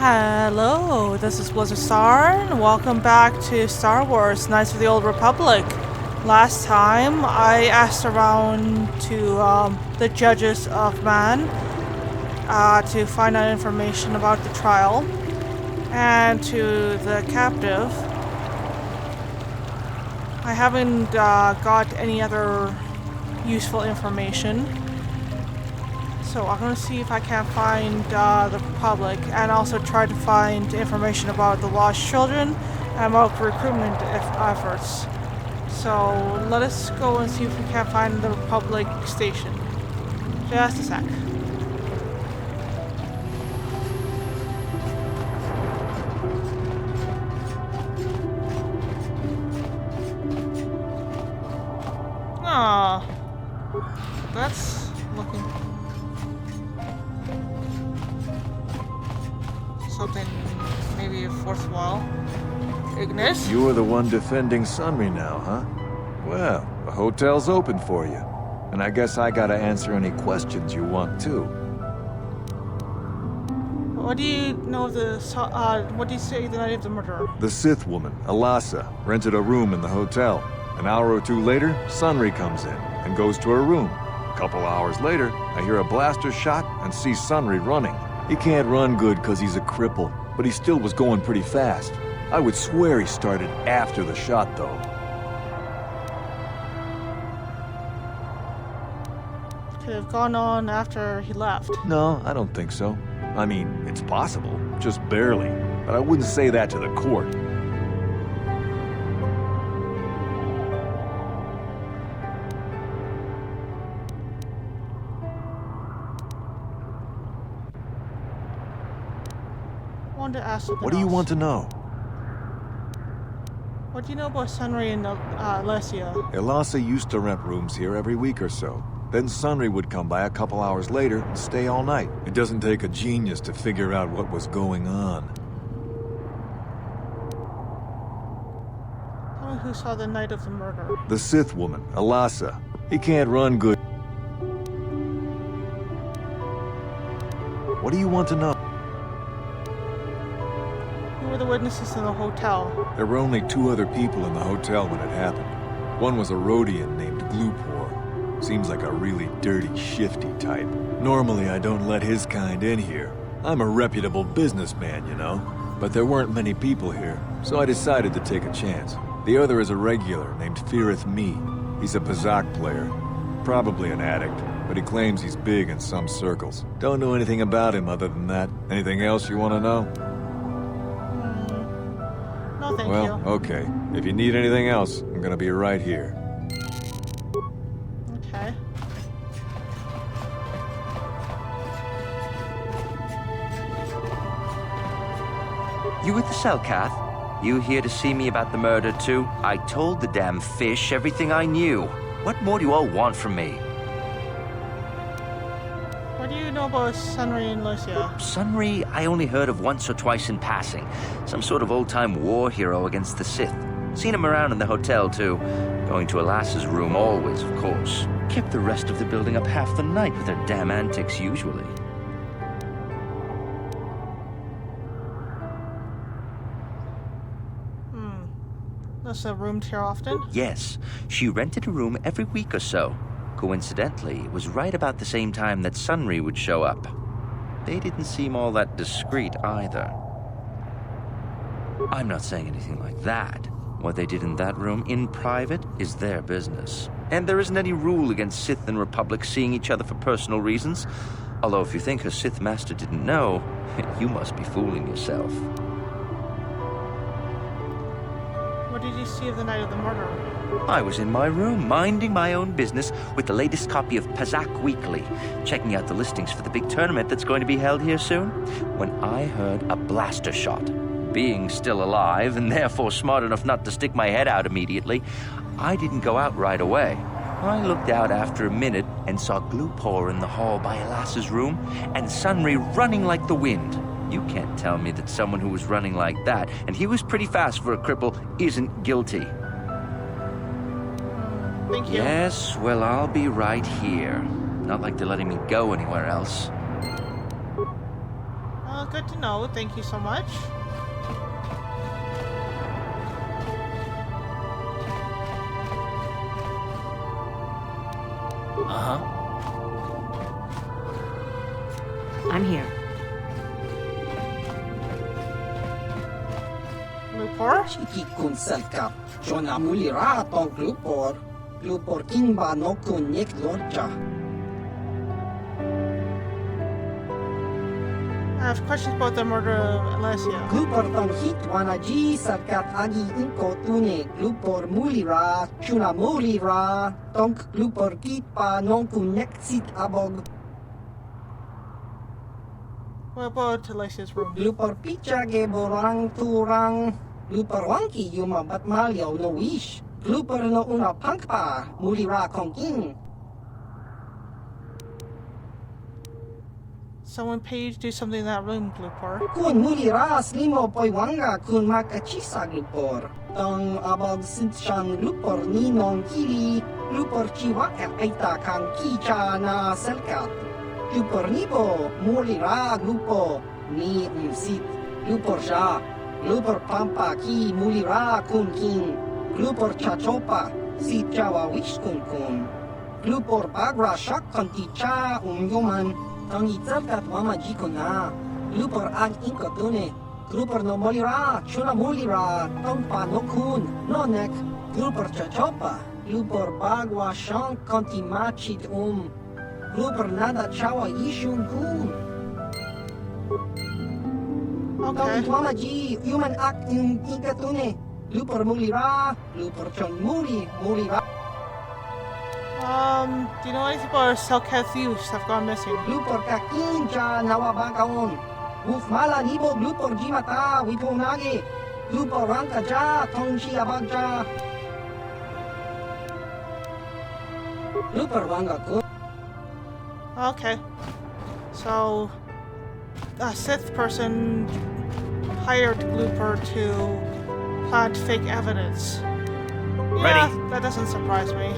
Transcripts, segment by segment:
Hello, this is Blizzard Star, and welcome back to Star Wars Knights of the Old Republic. Last time, I asked around to the judges of Mannan to find out information about the trial, and to the captive. I haven't got any other useful information. So I'm going to see if I can find the Republic, and also try to find information about the lost children and about recruitment efforts. So let us go and see if we can find the Republic station. Just a sec. Ah, that's looking something maybe worthwhile. Ignis? You are the one defending Sunry now, huh? Well, the hotel's open for you. And I guess I gotta answer any questions you want too. What do you know of the, what do you say the night of the murder? The Sith woman, Alasa, rented a room in the hotel. An hour or two later, Sunry comes in and goes to her room. A couple hours later, I hear a blaster shot and see Sunry running. He can't run good because he's a cripple, but he still was going pretty fast. I would swear he started after the shot, though. Could have gone on after he left. No, I don't think so. I mean, it's possible, just barely. But I wouldn't say that to the court. To ask what do you want to know? What do you know about Sunry and Alessia? Alasa used to rent rooms here every week or so. Then Sunry would come by a couple hours later and stay all night. It doesn't take a genius to figure out what was going on. Tell me who saw the night of the murder. The Sith woman, Alasa. He can't run good. What do you want to know? Who were the witnesses in the hotel? There were only two other people in the hotel when it happened. One was a Rhodian named Glupor. Seems like a really dirty, shifty type. Normally I don't let his kind in here. I'm a reputable businessman, you know. But there weren't many people here, so I decided to take a chance. The other is a regular named Firith Me. He's a Pazak player. Probably an addict, but he claims he's big in some circles. Don't know anything about him other than that. Anything else you want to know? No, thank you. Well, okay. If you need anything else, I'm gonna be right here. Okay. You at the cell, Kath? You here to see me about the murder, too? I told the damn fish everything I knew. What more do you all want from me? What do you know about Sunry and Alessia? Sunry, I only heard of once or twice in passing. Some sort of old-time war hero against the Sith. Seen him around in the hotel, too. Going to Alasa's room always, of course. Kept the rest of the building up half the night with her damn antics usually. Does the roomed here often? Yes. She rented a room every week or so. Coincidentally, it was right about the same time that Sunry would show up. They didn't seem all that discreet either. I'm not saying anything like that. What they did in that room in private is their business. And there isn't any rule against Sith and Republic seeing each other for personal reasons. Although if you think her Sith master didn't know, you must be fooling yourself. What did you see of the night of the murder? I was in my room, minding my own business with the latest copy of Pazak Weekly, checking out the listings for the big tournament that's going to be held here soon, when I heard a blaster shot. Being still alive, and therefore smart enough not to stick my head out immediately, I didn't go out right away. I looked out after a minute and saw Glupor in the hall by Alasa's room, and Sunry running like the wind. You can't tell me that someone who was running like that, and he was pretty fast for a cripple, isn't guilty. Thank you. Yes, well, I'll be right here. Not like they're letting me go anywhere else. good to know. Thank you so much. I'm here. Lupor? Chiki kun selkap. Jona mulira tong glupor. Glupor kinba no kun nek lorcha. I have questions about the murder of Alessia. Glupor tong hit wanaji selkat agi inko tune. Glupor mulira. Chuna mulira. Tong glupor kitpa non kun nek sit abog. What about Alessia's room? Glupor picha ge borang turang. Glupor wangki yuma bat malyaw no wish. Glupor no una pangpa. Mulira kongking. Someone paid to do something in that room, Lupor. Kun mulira slimo poy wanga kun makachisa glupor. Tong abog sinshan glupor ni non kili. Glupor chiwa aita kan kicha na selkat. Glupor nipo mulira glupo ni sit. Glupor ja. Glupor pampa ki mulira kun kin. Glupor chachopa si chawa wish kun. Glupor bagra shak konti cha yoman. Tong itzalkat wama jiko na. Glupor ag inkotune. Glupor no molira, chuna mulira. Tong pa no kun, no nek. Glupor chachopa. Glupor bagwa shank konti machit Glupor nada chawa ishun kun. Tong Okay. wama ji human act inkotune. Glupor mulira. Glupor chon mulira. Do you know anything about Selkath youths have gone missing? Glupor kakin cha nawabagaon. Uf mala nibo glupor jimata wipunage. Glupor ranka ja tongshi abagja. Glupor wanga kun. Okay. So, a Sith person hired Glupor to plant fake evidence. Yeah, Ready. that doesn't surprise me.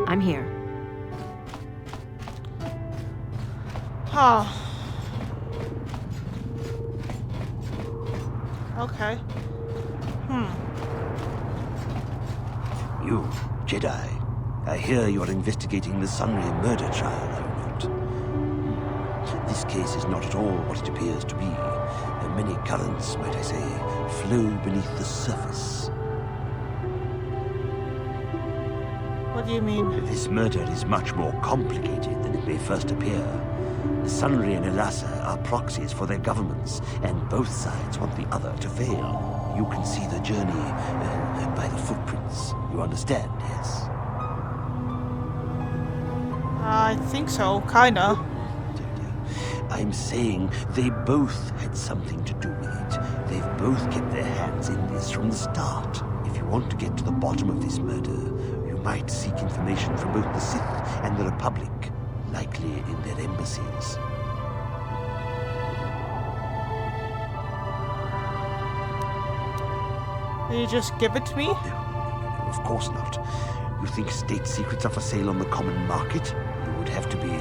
I'm here. Huh. Okay. You, Jedi. I hear you're investigating the Sunray murder trial, are you not? This case is not at all what it appears to be. Many currents, might I say, flow beneath the surface. What do you mean? This murder is much more complicated than it may first appear. Sunray and Elassa are proxies for their governments, and both sides want the other to fail. You can see the journey by the footprints. You understand, yes? I think so, kinda. I'm saying they both had something to do with it. They've both kept their hands in this from the start. If you want to get to the bottom of this murder, you might seek information from both the Sith and the Republic, likely in their embassies. Will you just give it to me? No, of course not. You think state secrets are for sale on the common market? You would have to be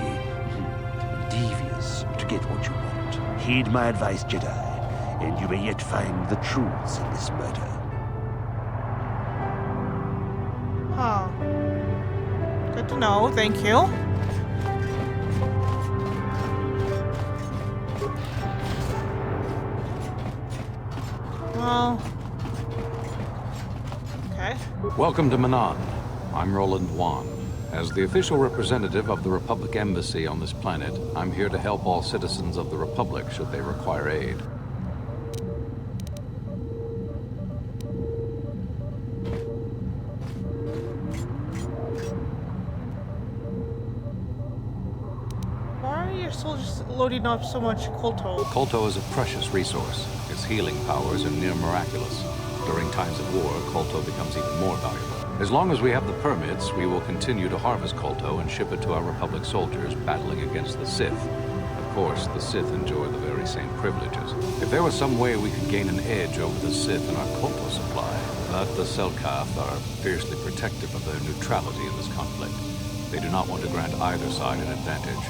devious to get what you want. Heed my advice, Jedi, and you may yet find the truths in this murder. Huh. Good to know, thank you. Well... Okay. Welcome to Mannan. I'm Roland Wan. As the official representative of the Republic Embassy on this planet, I'm here to help all citizens of the Republic should they require aid. Why are your soldiers loading up so much Kolto? Kolto is a precious resource. Its healing powers are near miraculous. During times of war, Kolto becomes even more valuable. As long as we have the permits, we will continue to harvest Kolto and ship it to our Republic soldiers battling against the Sith. Of course, the Sith enjoy the very same privileges. If there was some way we could gain an edge over the Sith in our Kolto supply, but the Selkath are fiercely protective of their neutrality in this conflict. They do not want to grant either side an advantage.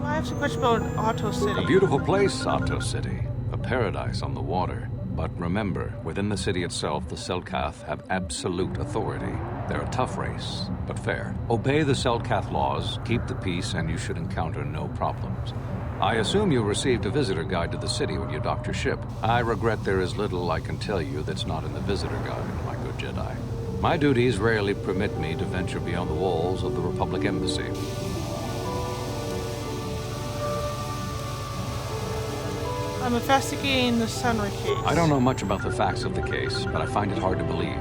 I have some questions about Auto City. A beautiful place, Auto City. A paradise on the water. But remember, within the city itself, the Selkath have absolute authority. They're a tough race, but fair. Obey the Selkath laws, keep the peace, and you should encounter no problems. I assume you received a visitor guide to the city when you docked your ship. I regret there is little I can tell you that's not in the visitor guide, my good Jedi. My duties rarely permit me to venture beyond the walls of the Republic Embassy. I'm investigating the Sunry case. I don't know much about the facts of the case, but I find it hard to believe.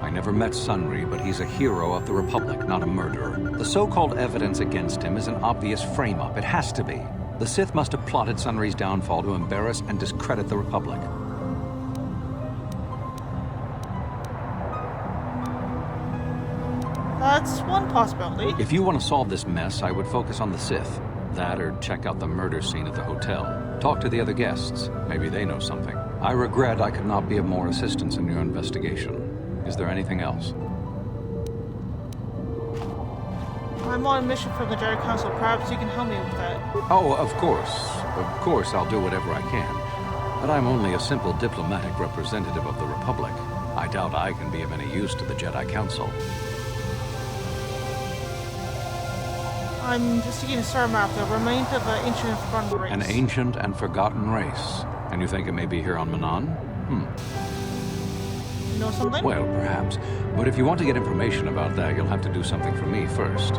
I never met Sunry, but he's a hero of the Republic, not a murderer. The so-called evidence against him is an obvious frame-up. It has to be. The Sith must have plotted Sunry's downfall to embarrass and discredit the Republic. That's one possibility. If you want to solve this mess, I would focus on the Sith. That or check out the murder scene at the hotel. Talk to the other guests. Maybe they know something. I regret I could not be of more assistance in your investigation. Is there anything else? I'm on a mission from the Jedi Council. Perhaps you can help me with that. Oh, of course. Of course, I'll do whatever I can. But I'm only a simple diplomatic representative of the Republic. I doubt I can be of any use to the Jedi Council. I'm investigating a star map that remains of an ancient and forgotten race. An ancient and forgotten race. And you think it may be here on Mannan? You know something? Well, perhaps. But if you want to get information about that, you'll have to do something for me first.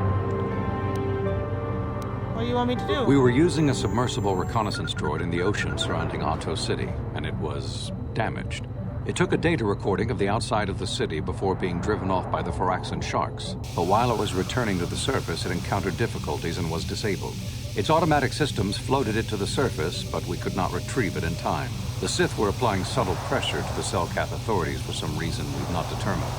What do you want me to do? We were using a submersible reconnaissance droid in the ocean surrounding Auto City, and it was damaged. It took a data recording of the outside of the city before being driven off by the Phyraxan sharks. But while it was returning to the surface, it encountered difficulties and was disabled. Its automatic systems floated it to the surface, but we could not retrieve it in time. The Sith were applying subtle pressure to the Selkath authorities for some reason we've not determined,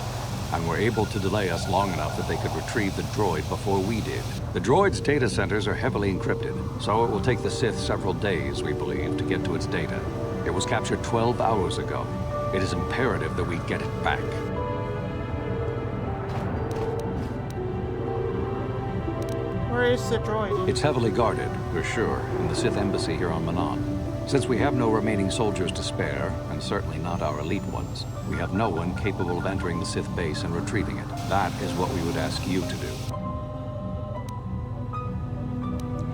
and were able to delay us long enough that they could retrieve the droid before we did. The droid's data centers are heavily encrypted, so it will take the Sith several days, we believe, to get to its data. It was captured 12 hours ago. It is imperative that we get it back. Where is the droid? It's heavily guarded, for sure, in the Sith embassy here on Mannan. Since we have no remaining soldiers to spare, and certainly not our elite ones, we have no one capable of entering the Sith base and retrieving it. That is what we would ask you to do.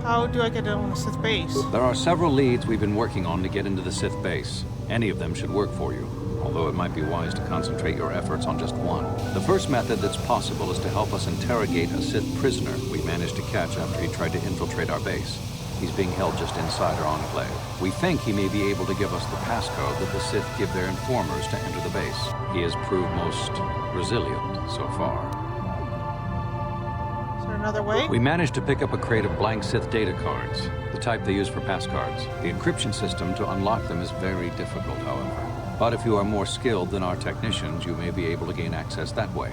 How do I get on the Sith base? There are several leads we've been working on to get into the Sith base. Any of them should work for you, although it might be wise to concentrate your efforts on just one. The first method that's possible is to help us interrogate a Sith prisoner we managed to catch after he tried to infiltrate our base. He's being held just inside our enclave. We think he may be able to give us the passcode that the Sith give their informers to enter the base. He has proved most resilient so far. Is there another way? We managed to pick up a crate of blank Sith data cards, the type they use for passcards. The encryption system to unlock them is very difficult, however. But if you are more skilled than our technicians, you may be able to gain access that way.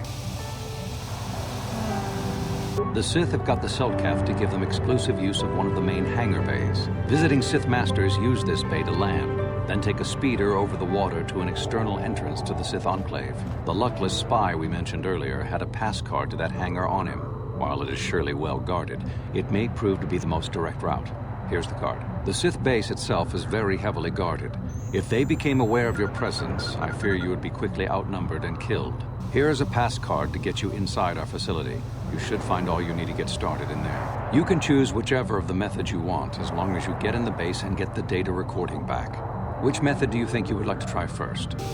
The Sith have got the Selkath to give them exclusive use of one of the main hangar bays. Visiting Sith masters use this bay to land, then take a speeder over the water to an external entrance to the Sith enclave. The luckless spy we mentioned earlier had a pass card to that hangar on him. While it is surely well guarded, it may prove to be the most direct route. Here's the card. The Sith base itself is very heavily guarded. If they became aware of your presence, I fear you would be quickly outnumbered and killed. Here is a pass card to get you inside our facility. You should find all you need to get started in there. You can choose whichever of the methods you want, as long as you get in the base and get the data recording back. Which method do you think you would like to try first? The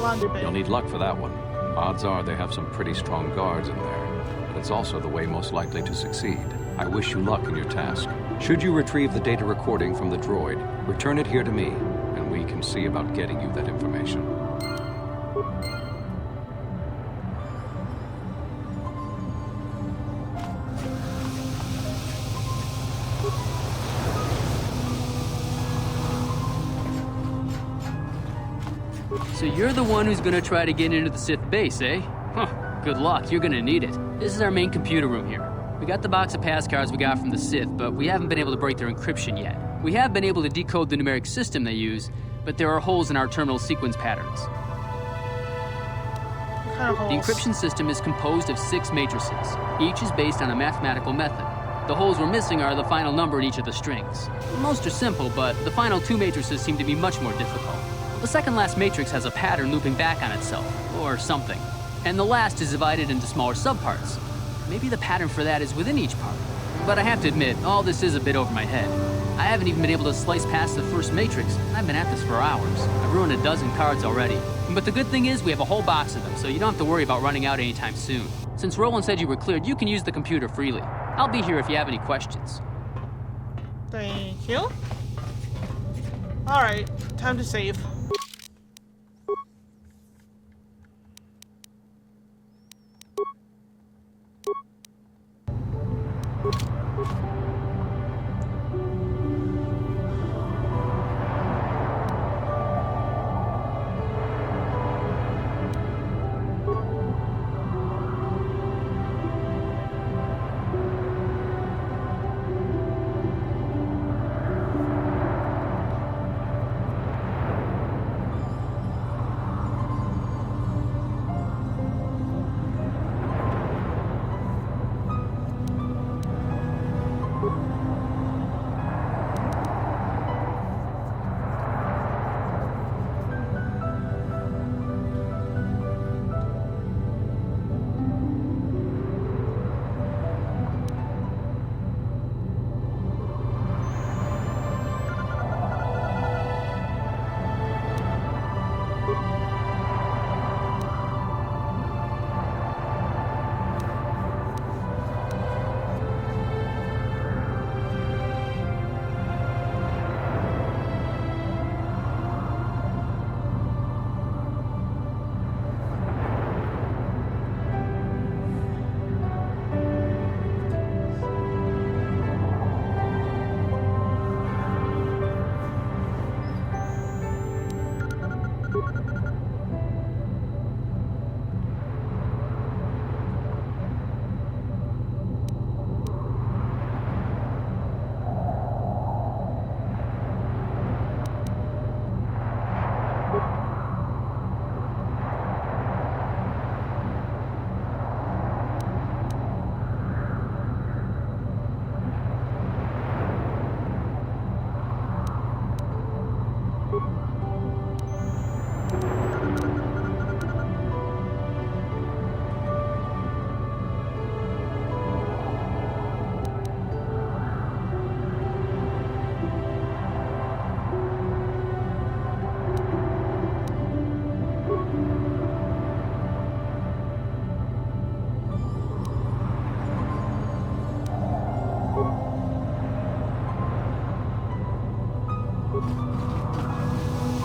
laundry bay. You'll need luck for that one. Odds are they have some pretty strong guards in there, but it's also the way most likely to succeed. I wish you luck in your task. Should you retrieve the data recording from the droid, return it here to me, and we can see about getting you that information. So you're the one who's gonna try to get into the Sith base, eh? Huh, good luck, you're gonna need it. This is our main computer room here. We got the box of passcards we got from the Sith, but we haven't been able to break their encryption yet. We have been able to decode the numeric system they use, but there are holes in our terminal sequence patterns. kind of holes? The encryption system is composed of 6 matrices. Each is based on a mathematical method. The holes we're missing are the final number in each of the strings. Most are simple, but the final 2 matrices seem to be much more difficult. The second last matrix has a pattern looping back on itself, or something. And the last is divided into smaller subparts. Maybe the pattern for that is within each part. But I have to admit, all this is a bit over my head. I haven't even been able to slice past the first matrix, and I've been at this for hours. I've ruined a dozen cards already. But the good thing is we have a whole box of them, so you don't have to worry about running out anytime soon. Since Roland said you were cleared, you can use the computer freely. I'll be here if you have any questions. Thank you. Alright, time to save.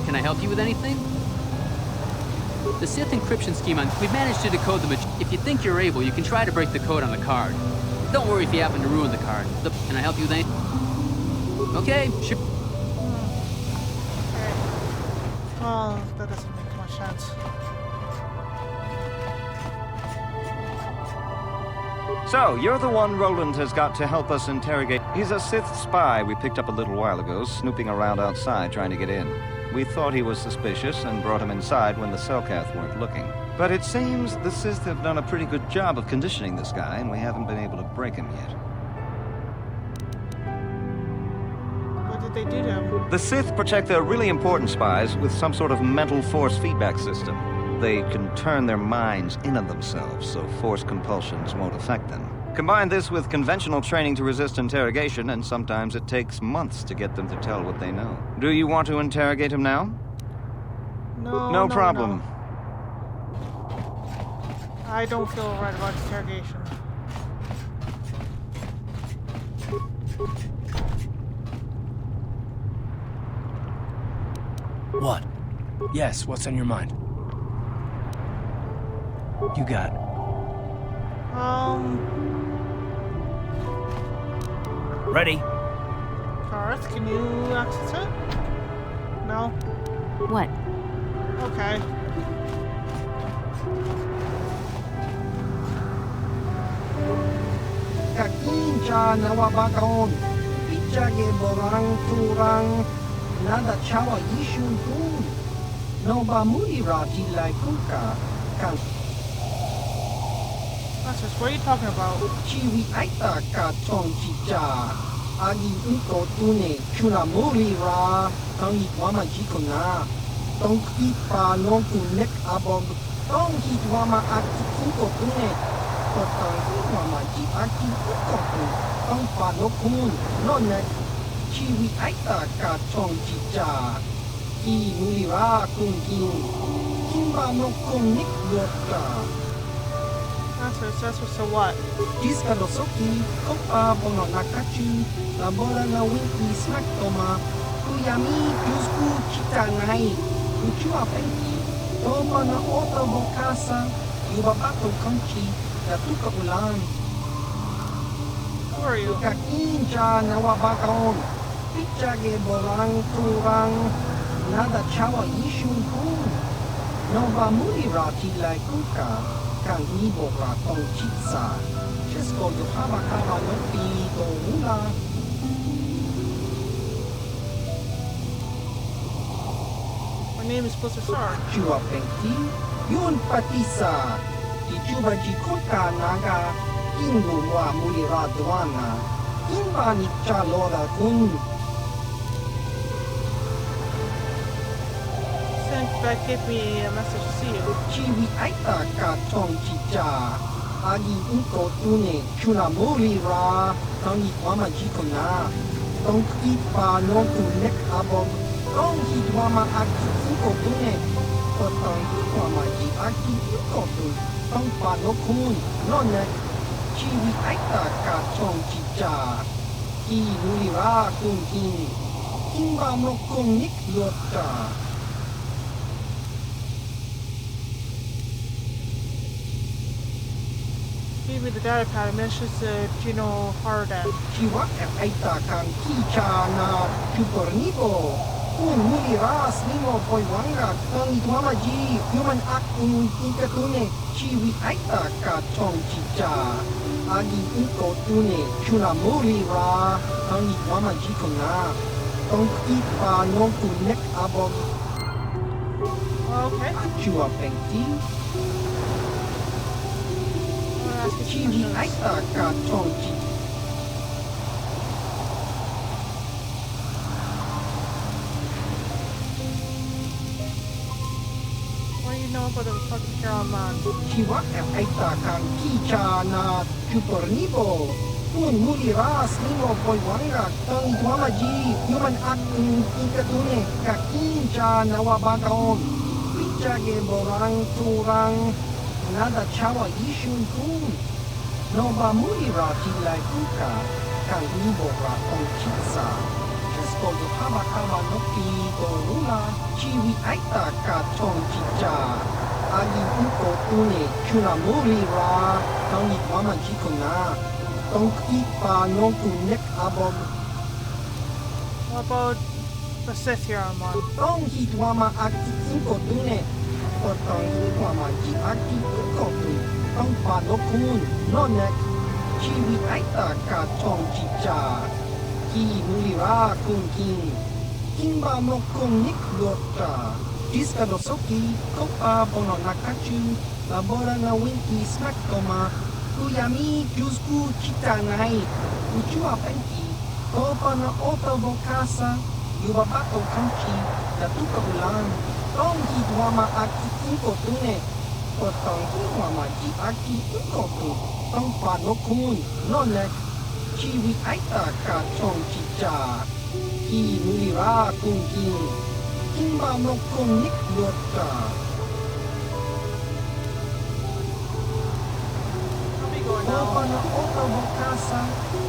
Can I help you with anything? The Sith encryption scheme we've managed to decode the If you think you're able, you can try to break the code on the card. Don't worry if you happen to ruin the card. Can I help you with anything? Okay, sure. Okay. Well, that doesn't make much sense. So, you're the one Roland has got to help us interrogate. He's a Sith spy we picked up a little while ago, snooping around outside trying to get in. We thought he was suspicious and brought him inside when the Selkath weren't looking. But it seems the Sith have done a pretty good job of conditioning this guy, and we haven't been able to break him yet. What did they do to him? The Sith protect their really important spies with some sort of mental force feedback system. They can turn their minds in on themselves, so force compulsions won't affect them. Combine this with conventional training to resist interrogation, and sometimes it takes months to get them to tell what they know. Do you want to interrogate him now? No problem. No. I don't feel right about interrogation. What? Yes, what's on your mind? You got it. Ready? Garth, can you access it? No? What? Okay. Kakincha nawabakon, pichage borang turang, nada chawa yishun kun. No bamuri rati lai kuka, kan Masters, what are you talking about? Chiwi aita ka tong chicha. Agi unko tune chuna muri ra. Tangi wama jikona. Tong ipa non kunek abog. Tong hit wama aki unko tune. Tong wama ji aki unko tune. Tong pa no kun. No nek. Chiwi aita ka tong chicha. Ki muri ra kun kin. Kimba no kunek yota. Masters, so what? Jiska dosoki, kopa bono nakachu, labora na winki smaktoma, kuyami jusku chitanai, uchua penki, topa na ota bokasa, yubabato konchi, yatuka ulan. Who are you? Kakinja na wabakaon, pichage borang turang, nada chawa yishun kun, nova muri rati lai kuka. Kang ibo ra tong chitsa. Chesko yo haba no pi do ula. My name is Blizzard Star. Chua pengti, yun patisa. Ichuba jikoka naga, kingu wa muli ra duana. Kimba ni chalora kun. That gave me a message to see you. Chiwi aita ka tong chicha. Agi unko tune chuna muri ra. Tangi wama jikona. Tong ipa non kunek abog. Tong hit wama aki unko tune. Tong wama ji aki unko tune. Tong pa no kun. No nek. Chiwi aita ka tong chicha. Ki muri ra kun kin. Kimba no kun nik yota. Gave me the data pad. I mentioned Gino Harden. Chiwa aita kang kicha na chupornibo. Un muli ras nimo poi wanga kang itwama ji human act ikatune. Chiwi aita ka tong chicha. Agi unko tune chuna muli ra kang itwama ji kona. Tong ipa non kunek abog. Okay. Chua pengti. Chiwi aita ka tong chicha. What do you know about the fucking Caroline? Chiwa aita kang kicha na chupornibo. Un muli ras nimo poi wanga tang itwama ji human act ikatune kakincha na wabakaon. Pichage borang turang. Nada chawa ishun kun. Nova muli ra tilai kuka. Kang nibo ra tong chitsa. Chesko yo haba no pi do rula. Chiwi aita ka tong chicha. Agi unko tune chuna muli ra. Tang itwama jikona. Tong ipa non kunek abog. What about the Sith here on one? Tong hitwama aki unko tune. Tong hitwama ji aki unko tune. Tong pa no kun no nek. Chiwi aita ka tong chicha. Ki muli ra kun kin. Kimba no kun nik yota. Jiska dosoki kopa bono nakachu. Labora na winki smaktoma. Kuyami jusku chitanai. Uchua penki. Topa na ota bokasa. Yubabato kanchi. Yatuka ulan. Tong hitwama aki unko tune. Tong hitwama ji aki unko tune. Tong pa no kun. No nek. Chiwi aita ka tong chicha. Ki muli ra kun kin. Kimba no kun nik yota. Topa na ota bokasa.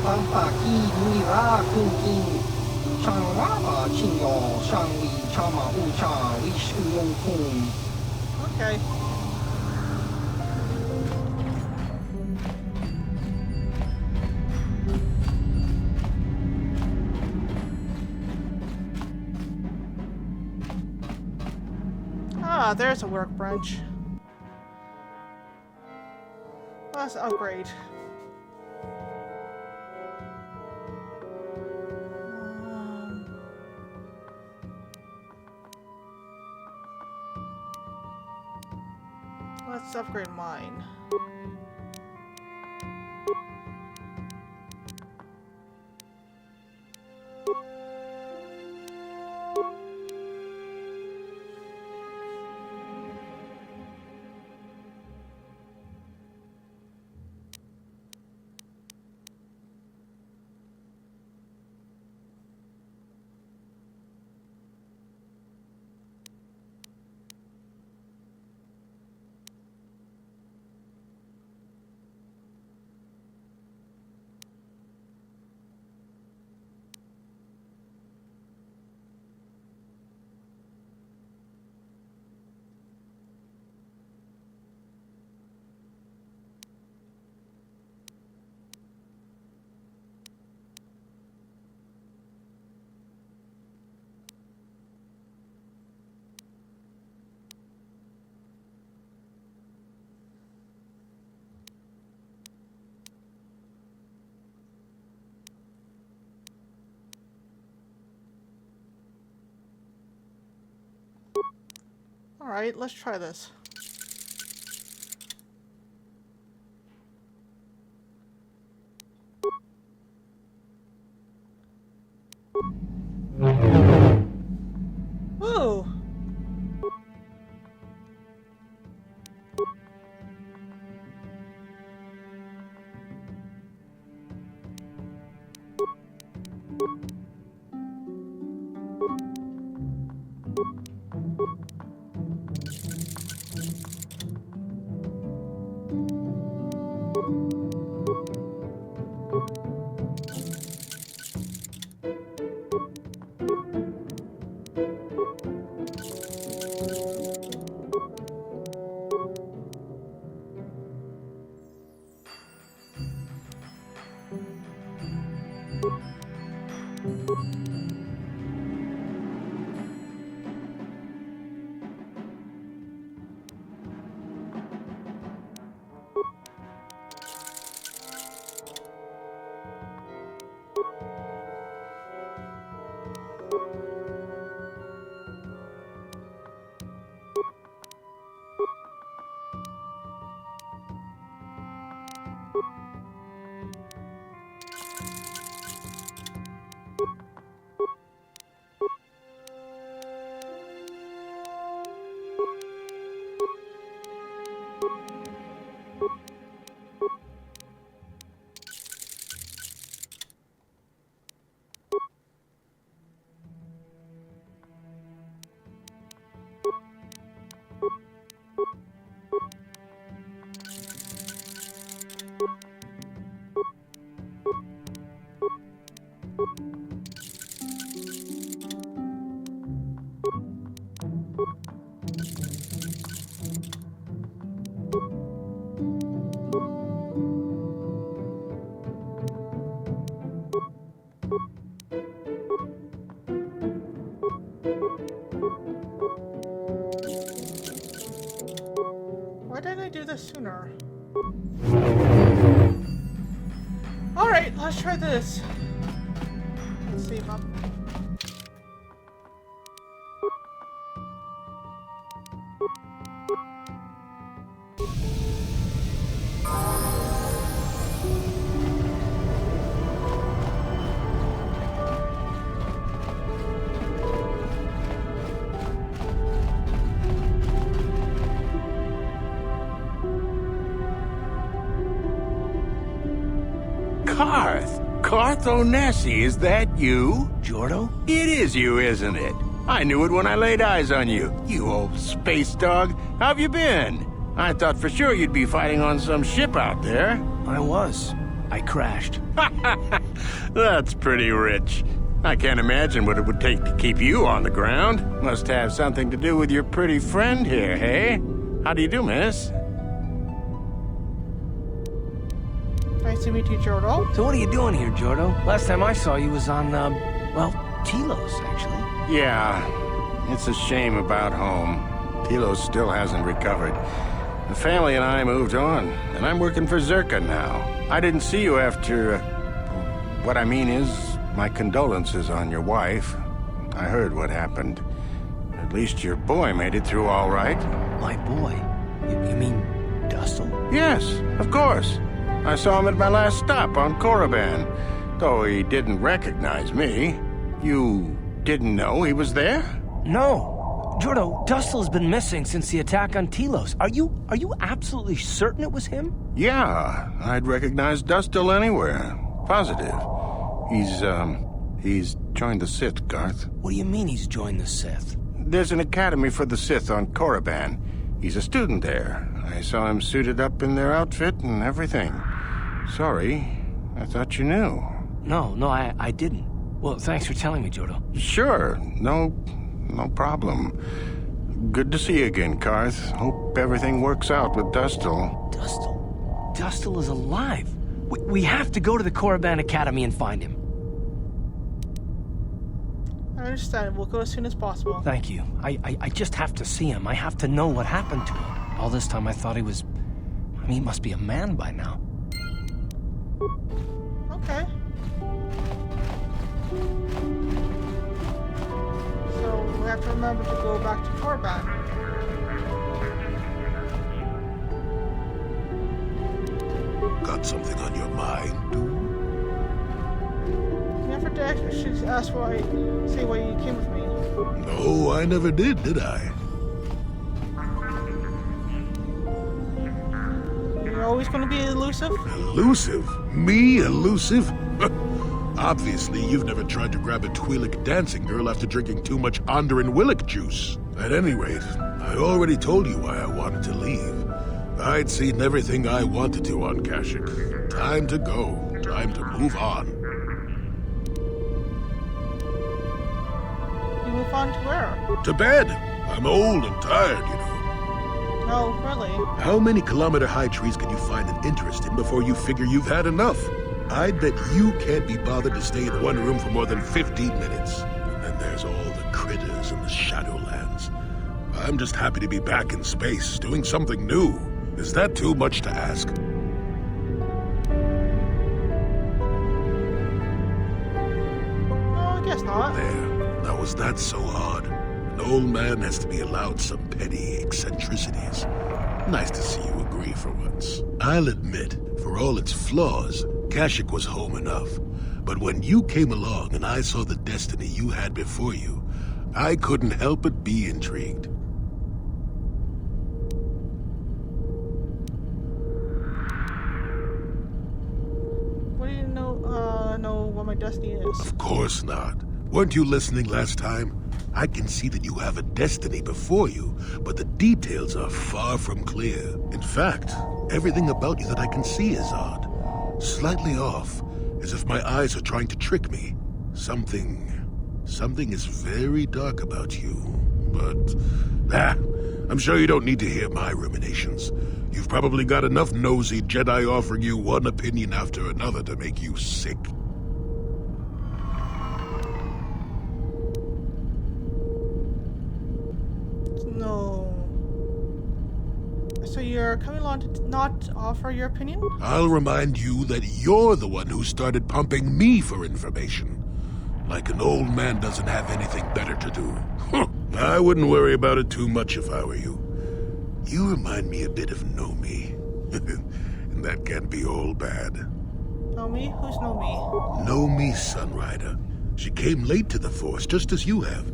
Pampa ki muli ra kun kin. Chang waba ching yo. Shang li chama ucha. Wish uyong kun. Okay. Ah, there's a workbench. Let's upgrade. Let's upgrade mine. Alright, let's try this. Ooh! Why didn't I do this sooner? Alright, let's try this. Let's see if I'm... Carth Onesi, is that you? Jordo? It is you, isn't it? I knew it when I laid eyes on you. You old space dog. How have you been? I thought for sure you'd be fighting on some ship out there. I was. I crashed. That's pretty rich. I can't imagine what it would take to keep you on the ground. Must have something to do with your pretty friend here, hey? How do you do, miss? Nice to meet you, Jordo. So what are you doing here, Jordo? Last time I saw you was on, well, Telos, actually. Yeah, it's a shame about home. Telos still hasn't recovered. The family and I moved on, and I'm working for Zerka now. I didn't see you after... what I mean is, my condolences on your wife. I heard what happened. At least your boy made it through all right. My boy? You mean Dustle? Yes, of course. I saw him at my last stop on Korriban, though he didn't recognize me. You didn't know he was there? No. Jordo, Dustle's been missing since the attack on Telos. Are you absolutely certain it was him? Yeah, I'd recognize Dustle anywhere. Positive. He's joined the Sith, Garth. What do you mean he's joined the Sith? There's an academy for the Sith on Korriban. He's a student there. I saw him suited up in their outfit and everything. Sorry, I thought you knew. No, I didn't. Well, thanks for telling me, Jordo. Sure, no problem. Good to see you again, Karth. Hope everything works out with Dustle. Dustle? Dustle is alive. We have to go to the Korriban Academy and find him. I understand. We'll go as soon as possible. Thank you. I just have to see him. I have to know what happened to him. All this time I thought he was... I mean, he must be a man by now. Okay. So we have to remember to go back to Korriban. forget. I should ask say why you came with me. No, I never did I? You're always going to be elusive? Elusive? Me elusive? Obviously, you've never tried to grab a Twi'lek dancing girl after drinking too much Onderan Willick juice. At any rate, I already told you why I wanted to leave. I'd seen everything I wanted to on Kashyyyk. Time to go. Time to move on. You move on to where? To bed. I'm old and tired, you know. Oh, really? How many kilometer-high trees can you find an interest in before you figure you've had enough? I'd bet you can't be bothered to stay in one room for more than 15 minutes. And then there's all the critters and the Shadowlands. I'm just happy to be back in space, doing something new. Is that too much to ask? No, I guess not. There. Now, was that so hard? An old man has to be allowed some petty eccentricities. Nice to see you agree for once. I'll admit, for all its flaws, Kashyyyk was home enough. But when you came along and I saw the destiny you had before you, I couldn't help but be intrigued. What do you know what my destiny is? Of course not. Weren't you listening last time? I can see that you have a destiny before you, but the details are far from clear. In fact, everything about you that I can see is odd. Slightly off, as if my eyes are trying to trick me. Something is very dark about you. But, I'm sure you don't need to hear my ruminations. You've probably got enough nosy Jedi offering you one opinion after another to make you sick. No. So you're coming along to not offer your opinion? I'll remind you that you're the one who started pumping me for information. Like an old man doesn't have anything better to do. I wouldn't worry about it too much if I were you. You remind me a bit of Nomi. And that can't be all bad. Nomi? Who's Nomi? Nomi Sunrider. She came late to the Force, just as you have,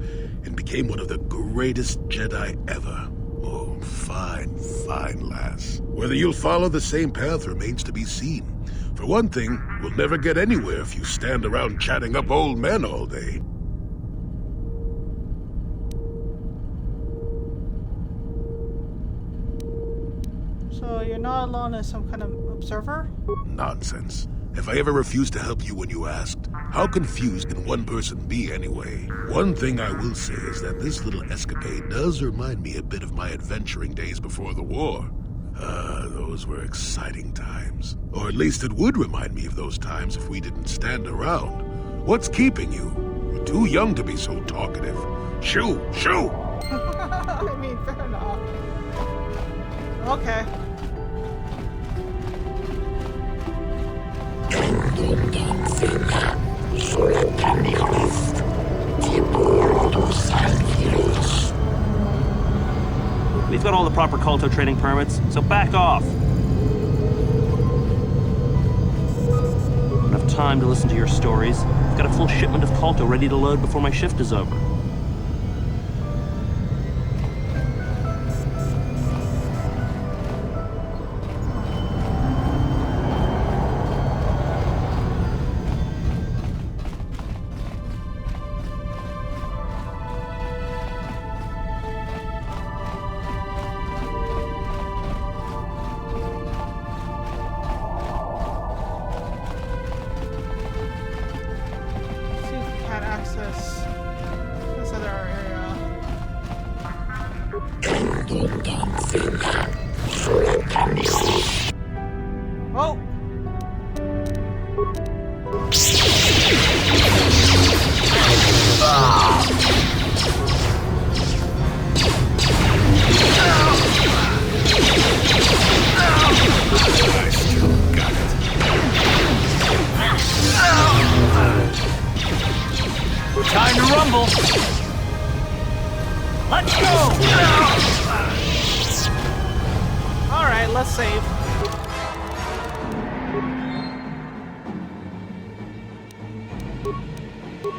and became one of the greatest Jedi ever. Oh, fine, fine lass. Whether you'll follow the same path remains to be seen. For one thing, we'll never get anywhere if you stand around chatting up old men all day. So you're not alone as some kind of observer? Nonsense. If I ever refused to help you when you asked, how confused can one person be anyway? One thing I will say is that this little escapade does remind me a bit of my adventuring days before the war. Those were exciting times. Or at least it would remind me of those times if we didn't stand around. What's keeping you? You're too young to be so talkative. Shoo! Shoo! I mean, fair enough. Okay. We've got all the proper KOTOR training permits, so back off. Enough time to listen to your stories. I've got a full shipment of KOTOR ready to load before my shift is over. Oh! Time to rumble! Let's go! Alright, let's save. This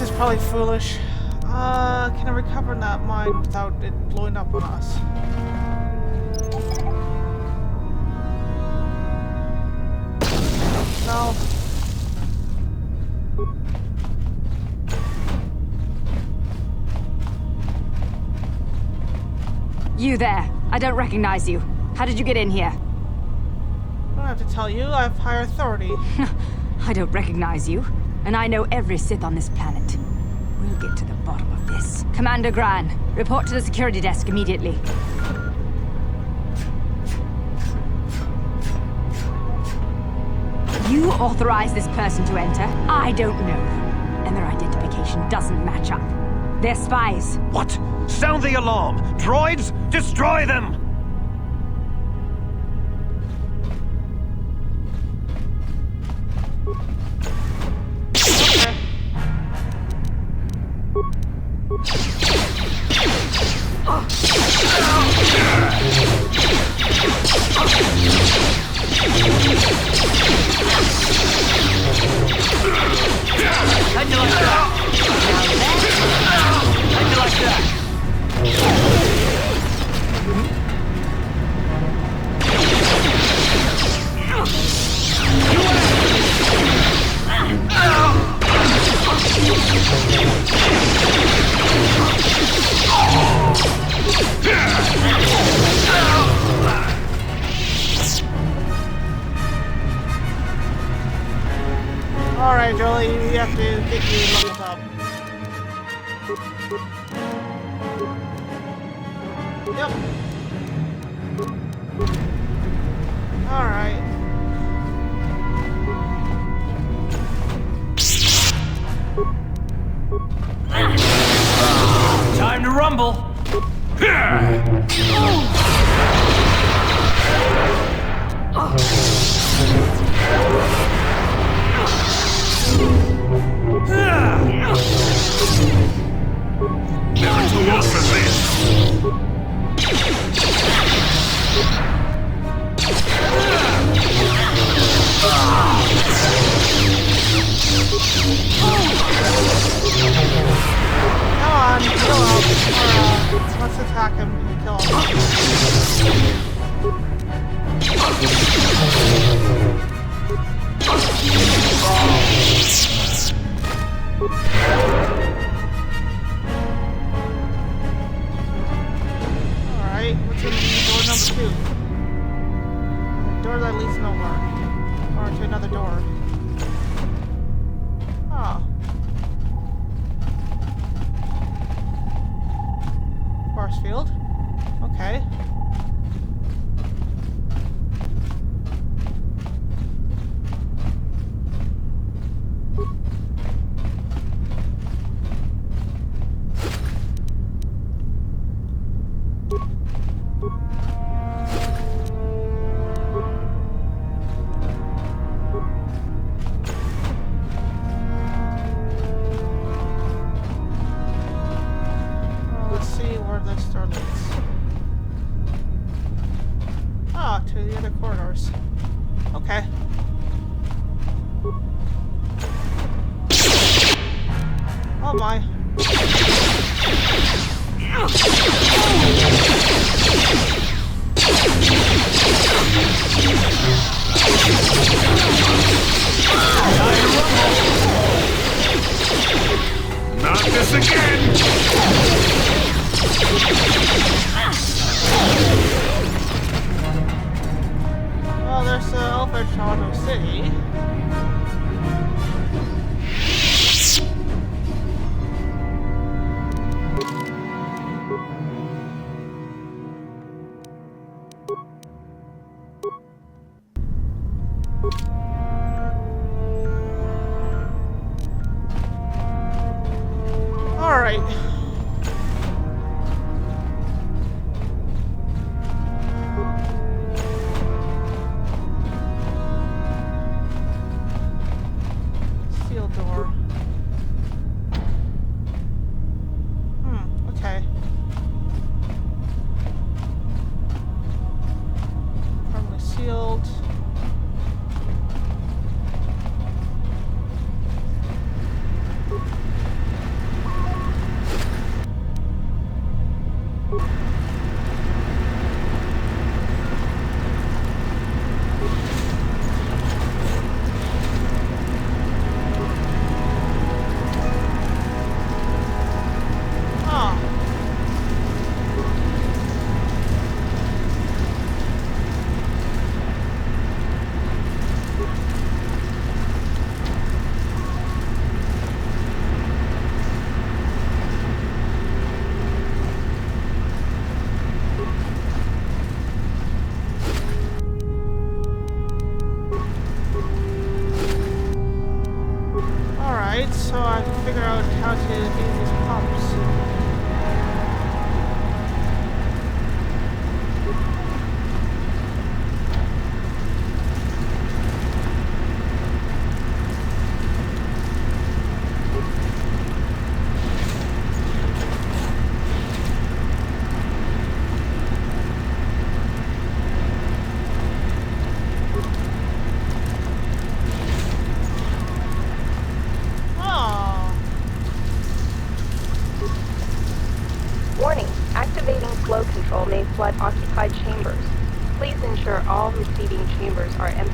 is probably foolish. Can I recover that mine without it blowing up on us? No. You there. I don't recognize you. How did you get in here? I don't have to tell you, I have higher authority. I don't recognize you. And I know every Sith on this planet. We'll get to the bottom of this. Commander Gran, report to the security desk immediately. You authorized this person to enter? I don't know them. And their identification doesn't match up. They're spies. What? Sound the alarm! Droids, destroy them! How'd you like that? How'd you like that? Alright, Jolie, we have to get you leveled up. Yep. Alright. Time to rumble. Never too old for this. Come on, kill him. Let's attack him and kill him. Alright, what's in door number 2? A door that leads nowhere. Or to another door. Oh. Force field. Okay. To the other corridors. Okay. Oh my. Not this again! Well, there's the Infiltrating City. All right. Alright, so I can figure out how to do these pumps. Warning, activating flow control may flood occupied chambers. Please ensure all receiving chambers are empty.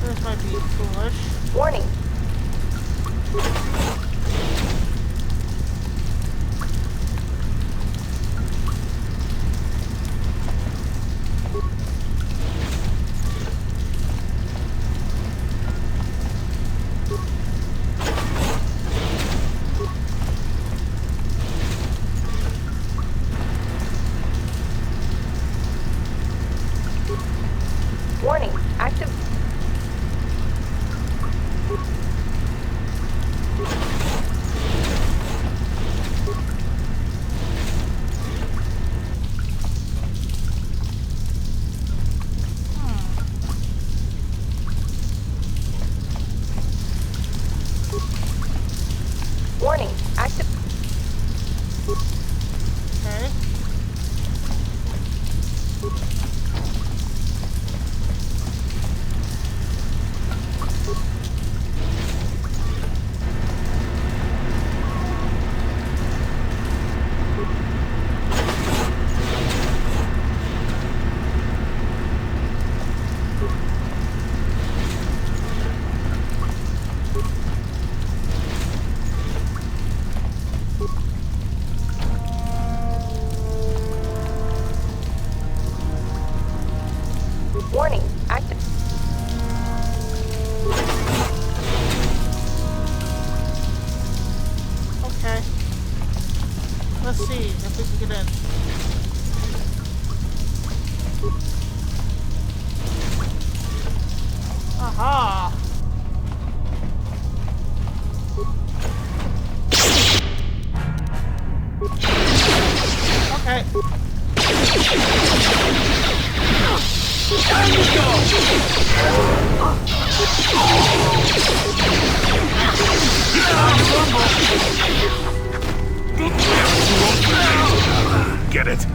This might be foolish. Warning. Warning, active. Warning, active. Okay. Warning, active. Okay. Let's see if we can get in. Aha! Okay. Get it?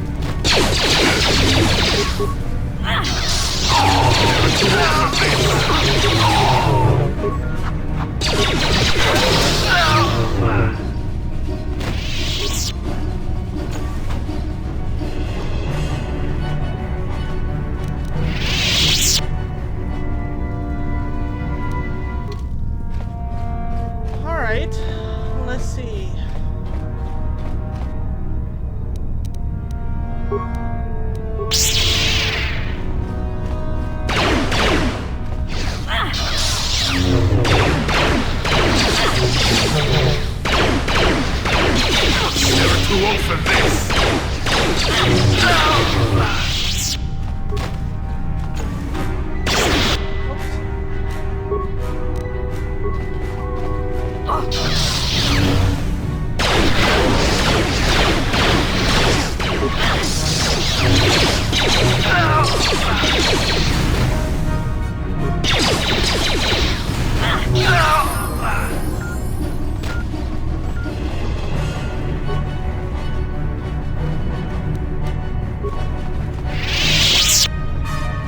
Alright. Let's see. Never too old for this.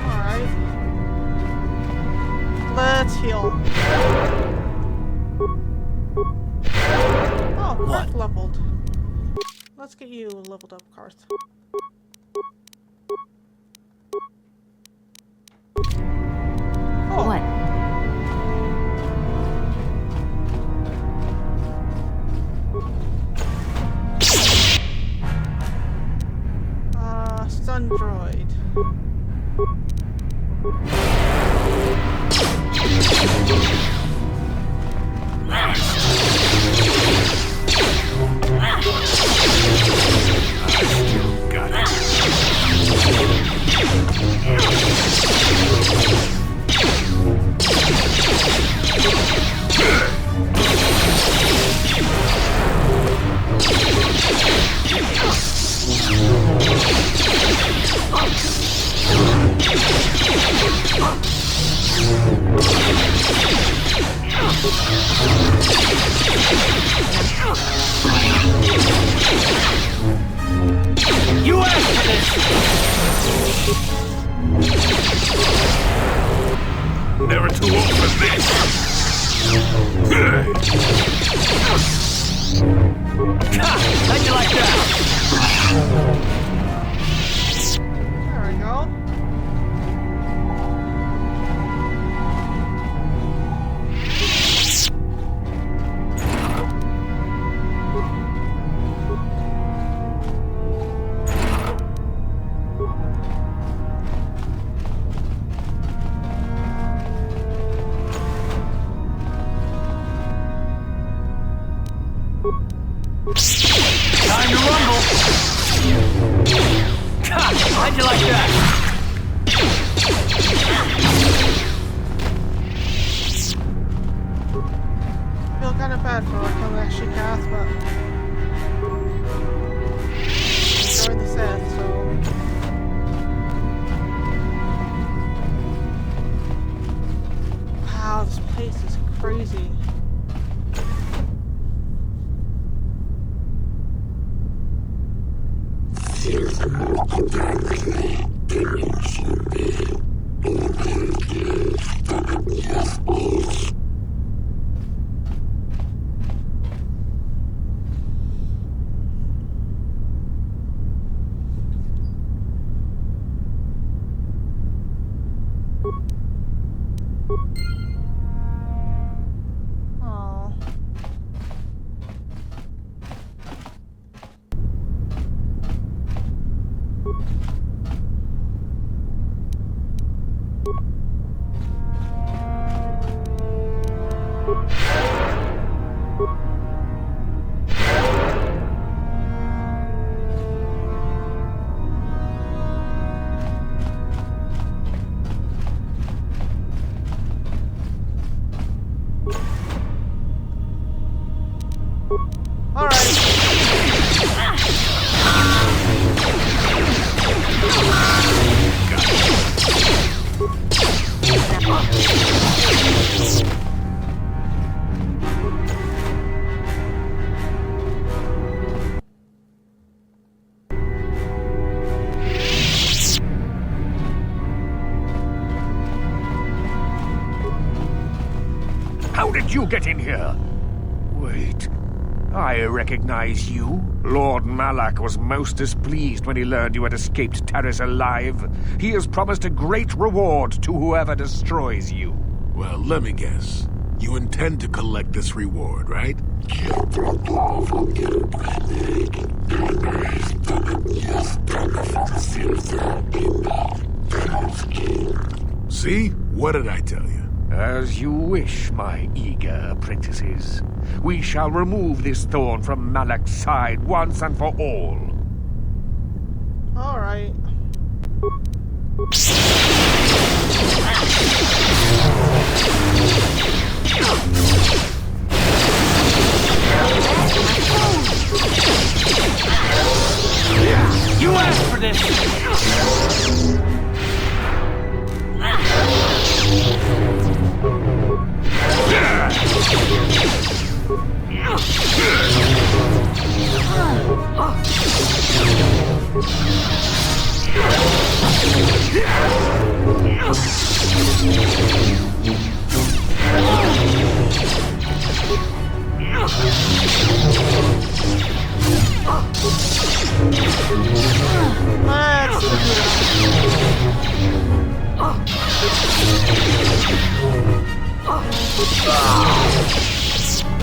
Alright. Let's heal. Oh, Karth leveled. Let's get you leveled up, Karth. Cool. What? Stun droid. How'd you like that? There we go. Time to rumble! How'd you like that? I feel kind of bad for like killing actually cast, but enjoyed the set, so. Wow, this place is crazy. Oh. All right. How did you get in here? Wait. I recognize you. Lord Malak was most displeased when he learned you had escaped Taris alive. He has promised a great reward to whoever destroys you. Well, let me guess. You intend to collect this reward, right? See? What did I tell you? As you wish, my eager apprentices. We shall remove this thorn from Malak's side once and for all. All right. You asked for this!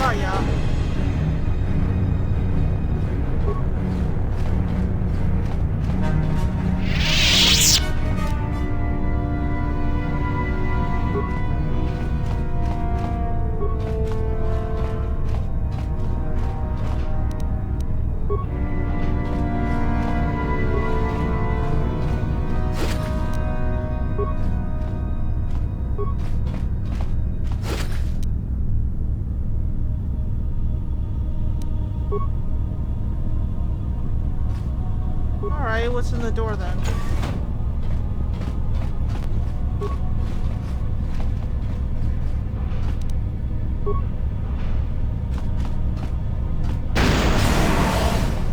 Oh yeah. Alright, what's in the door then?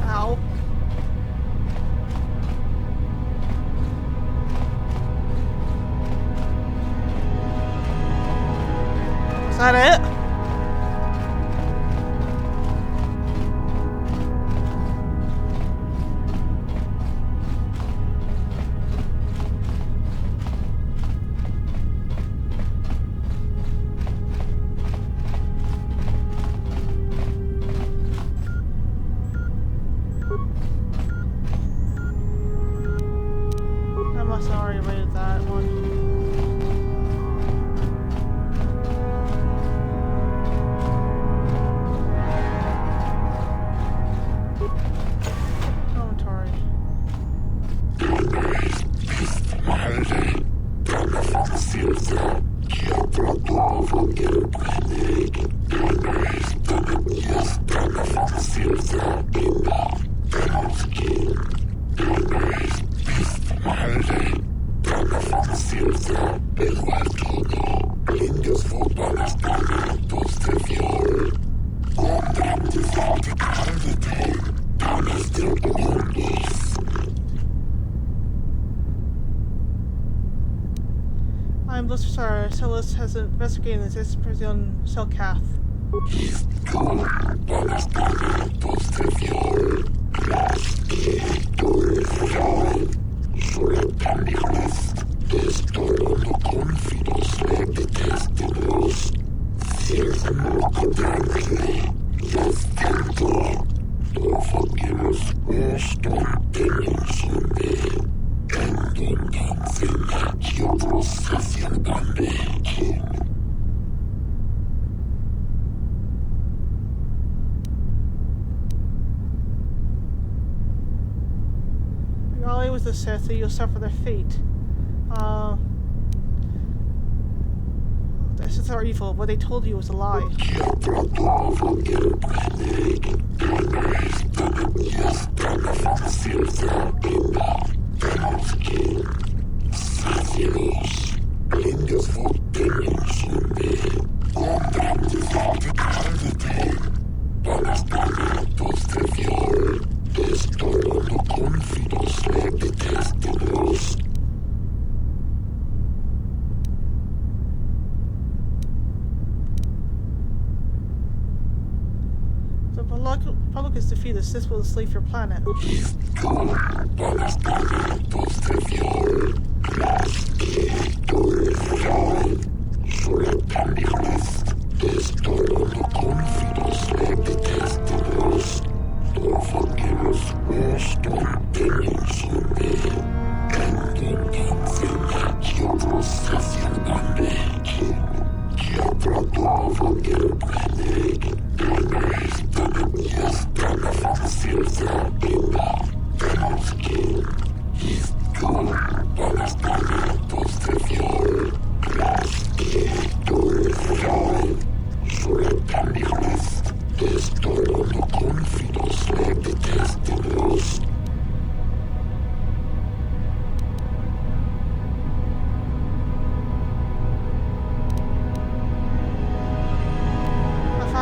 Ow. Is that it? I'm Blister. Silas has investigated this expression Selkath. Raleigh was the Sith, that you'll suffer their fate. The Sith are evil. What they told you was a lie. The Republic is defeated. The Sith will enslave your planet.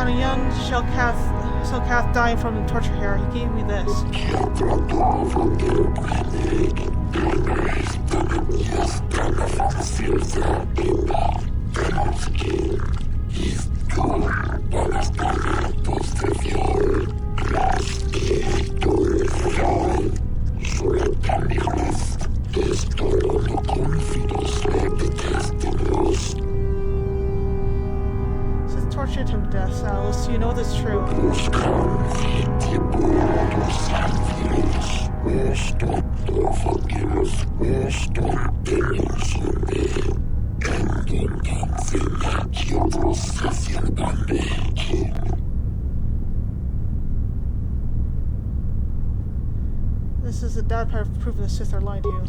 A young Selkath dying from the torture here. He gave me this. Tortured him to death, Silas. You know that's true. This is a dad part of proof the Sith are lying to you.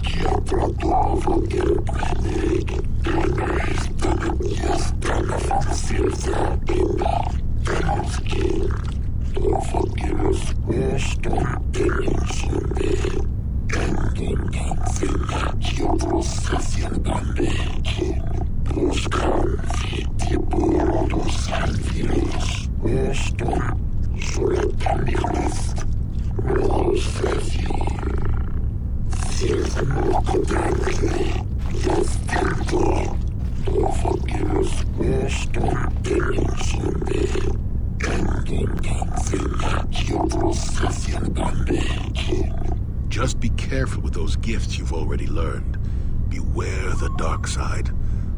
Just be careful with those gifts you've already learned. Beware the dark side,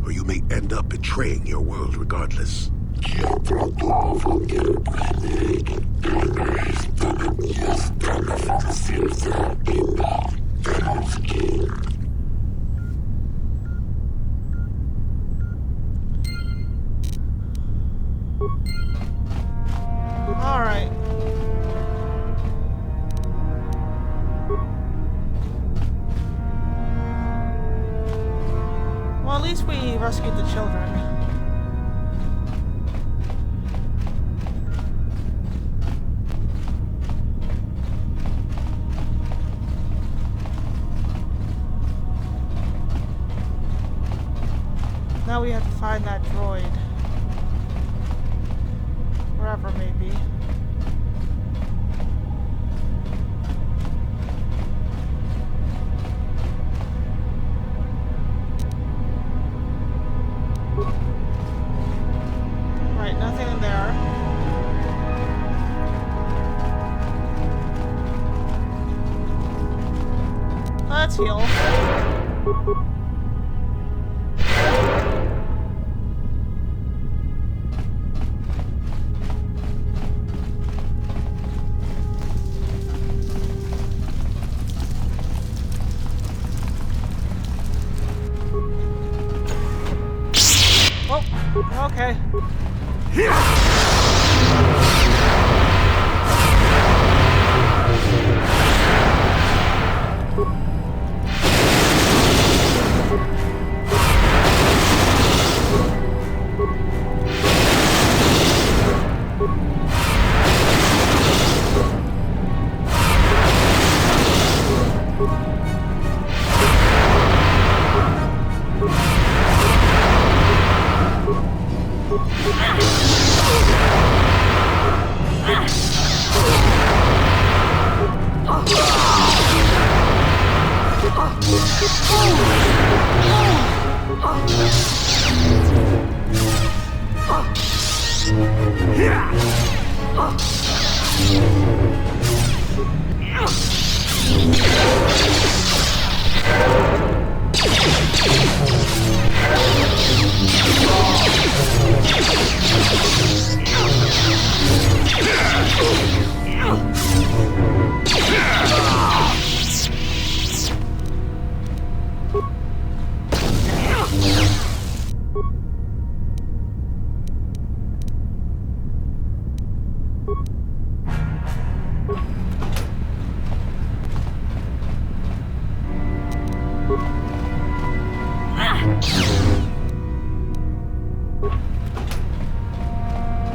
or you may end up betraying your world regardless. Alright. Well, at least we rescued the children. Now we have to find that droid. Wherever, maybe. let's heal. Oh, okay.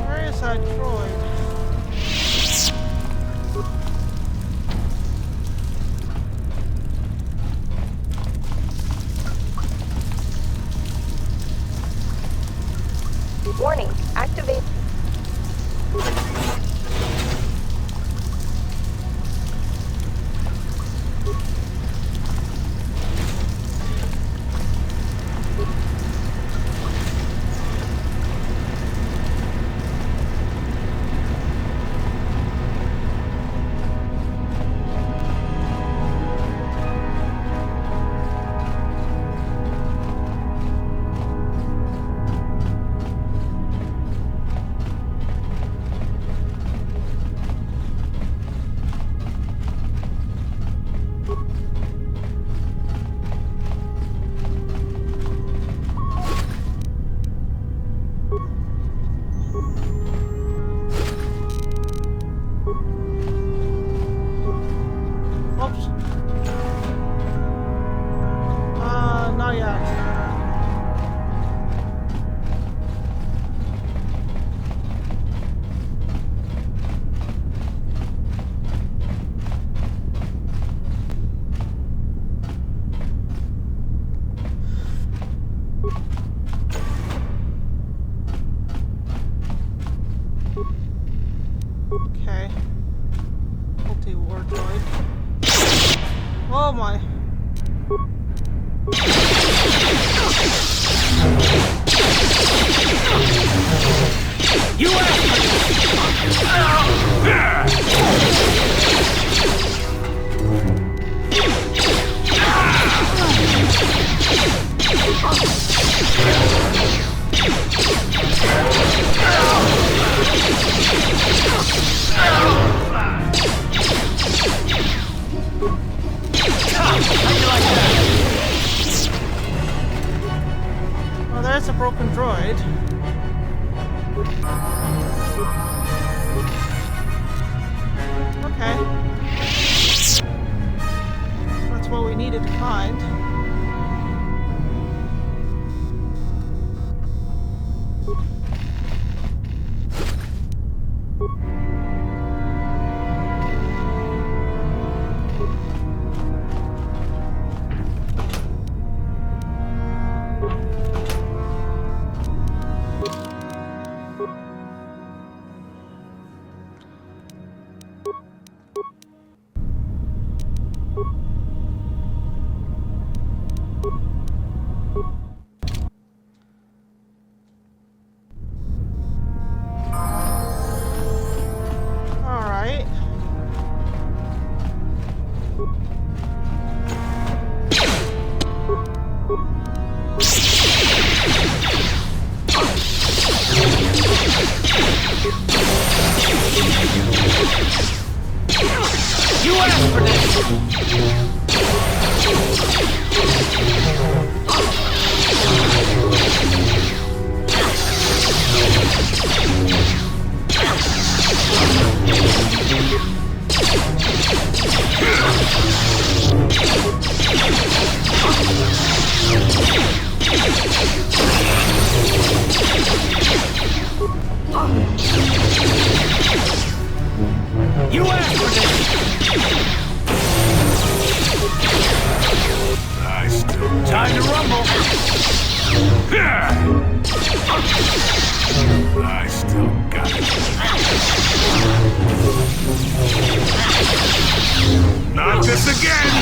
Where is that droid? Warning, activate. Oops. Not yet. Okay. Multi-war droid. Oh my. You Well, there's a broken droid. Okay. That's what we needed to find. You asked for this! Time to rumble! I still got it. Not this again!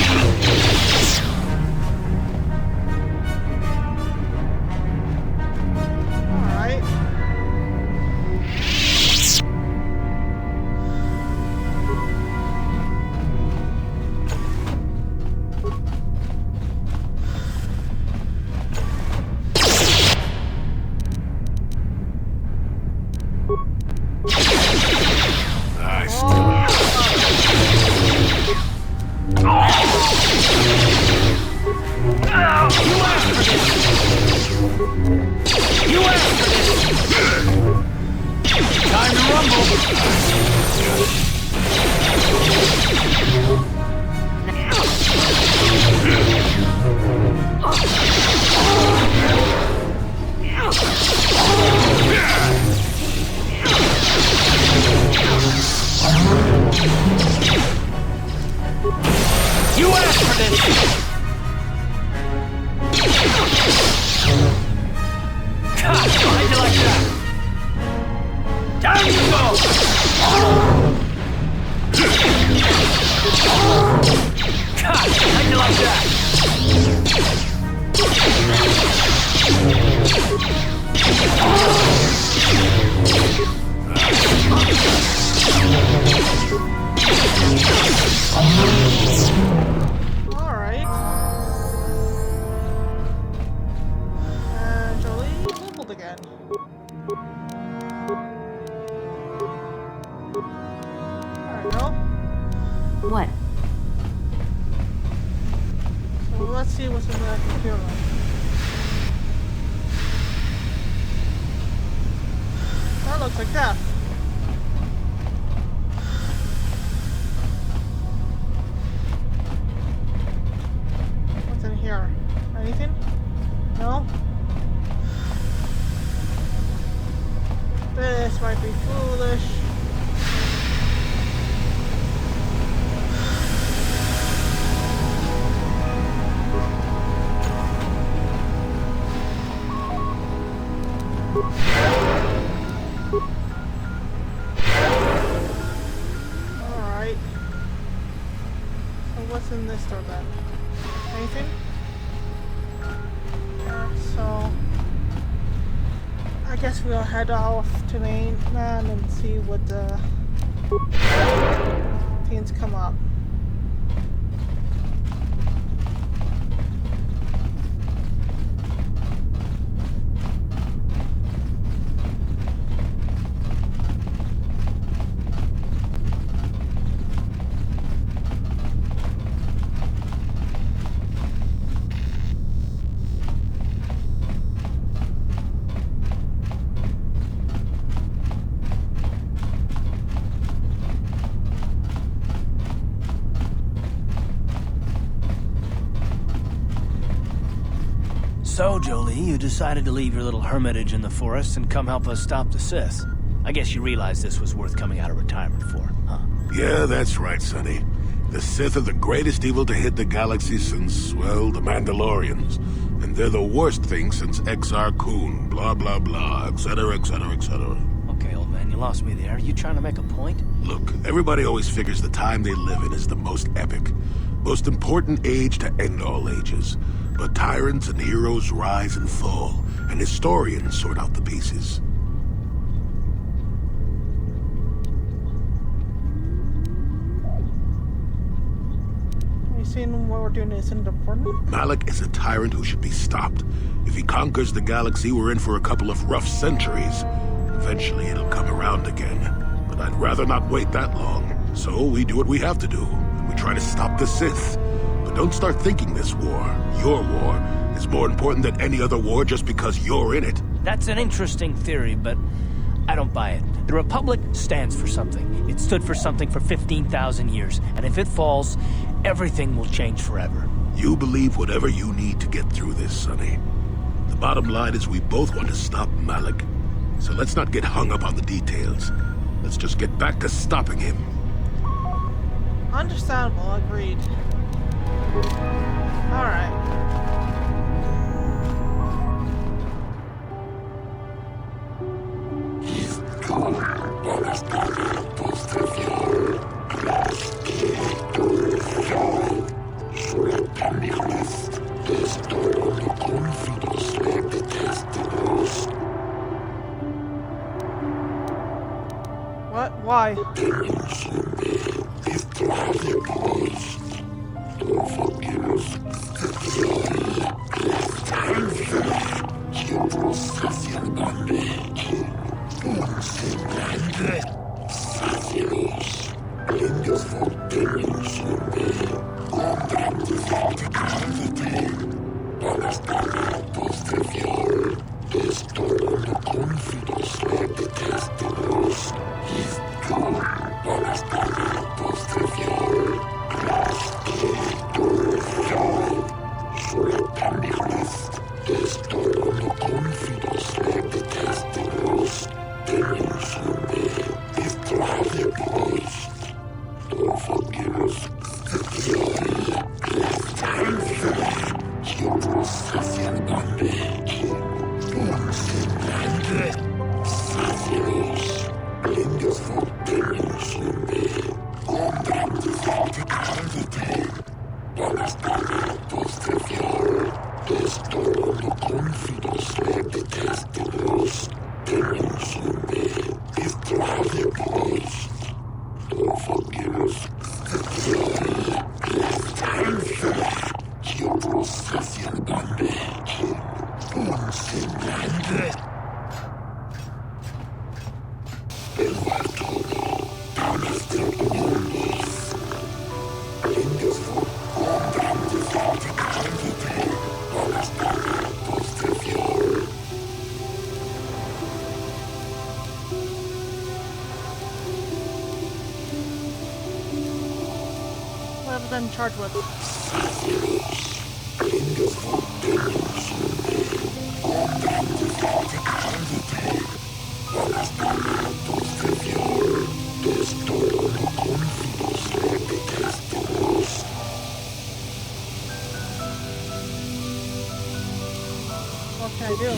What? So let's see what's in that computer room. That looks like death. What's in here? Anything? No? This might be foolish. Alright. So what's in this door then? Anything? So I guess we'll head off to Mannan and see what things come up. So, Jolie, you decided to leave your little hermitage in the forest and come help us stop the Sith. I guess you realized this was worth coming out of retirement for, huh? Yeah, that's right, Sonny. The Sith are the greatest evil to hit the galaxy since, well, the Mandalorians. And they're the worst thing since Exar Kun, blah, blah, blah, etc., etc., etc. Okay, old man, you lost me there. You trying to make a point? Look, everybody always figures the time they live in is the most epic. Most important age to end all ages. But tyrants and heroes rise and fall, and historians sort out the pieces. Are you saying what we're doing isn't important? Malak is a tyrant who should be stopped. If he conquers the galaxy, we're in for a couple of rough centuries. Eventually it'll come around again. But I'd rather not wait that long. So we do what we have to do. And We try to stop the Sith. But don't start thinking this war, your war, is more important than any other war just because you're in it. That's an interesting theory, but I don't buy it. The Republic stands for something. It stood for something for 15,000 years, and if it falls, everything will change forever. You believe whatever you need to get through this, Sonny. The bottom line is we both want to stop Malak. So let's not get hung up on the details. Let's just get back to stopping him. Understandable, agreed. Alright. What? Why? In charge with. What can I do?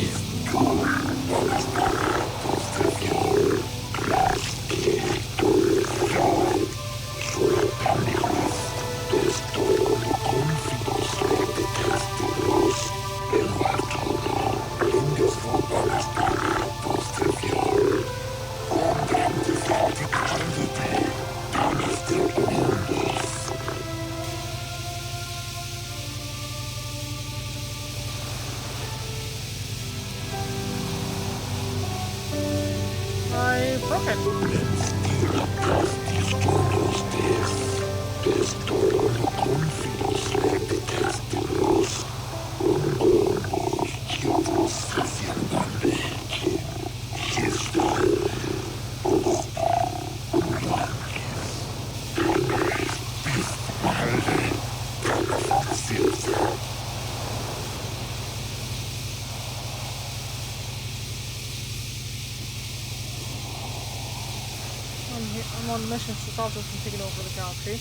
I'm on missions to stop us from taking over the galaxy.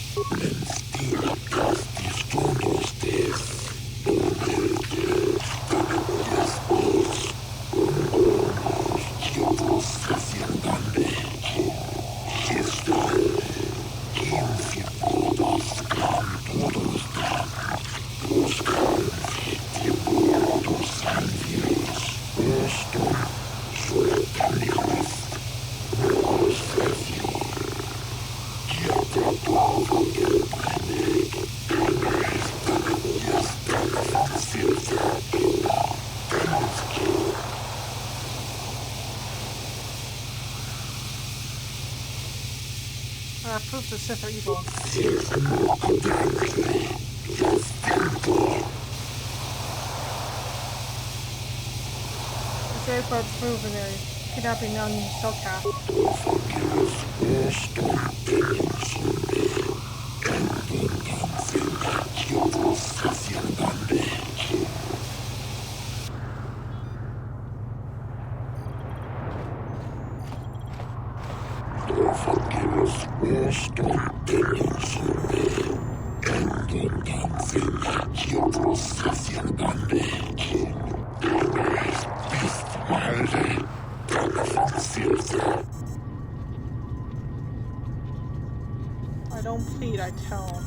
Proof the Sith are evil. It's very far proven they're kidnapping young Cellcath. I don't plead, I tell.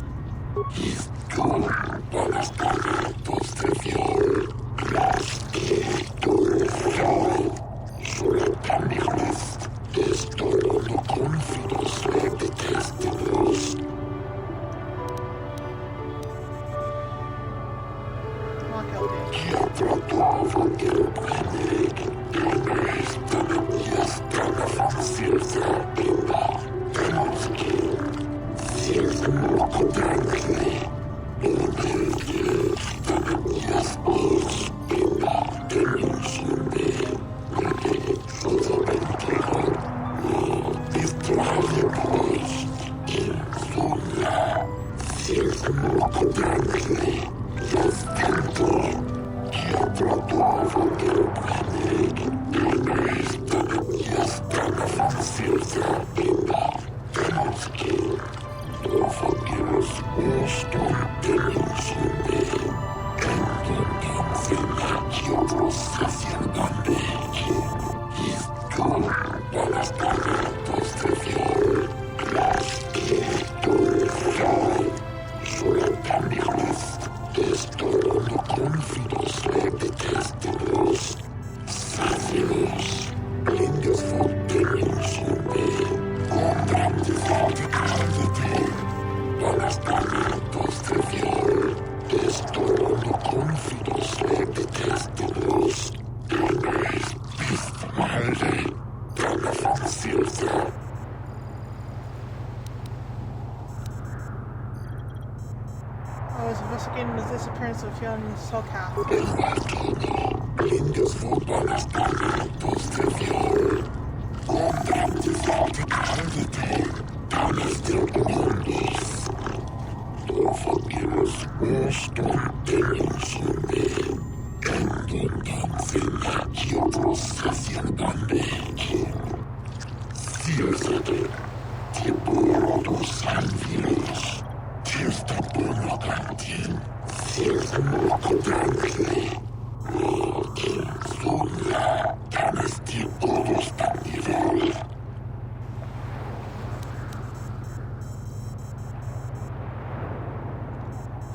I was investigating the disappearance of young Cellcath.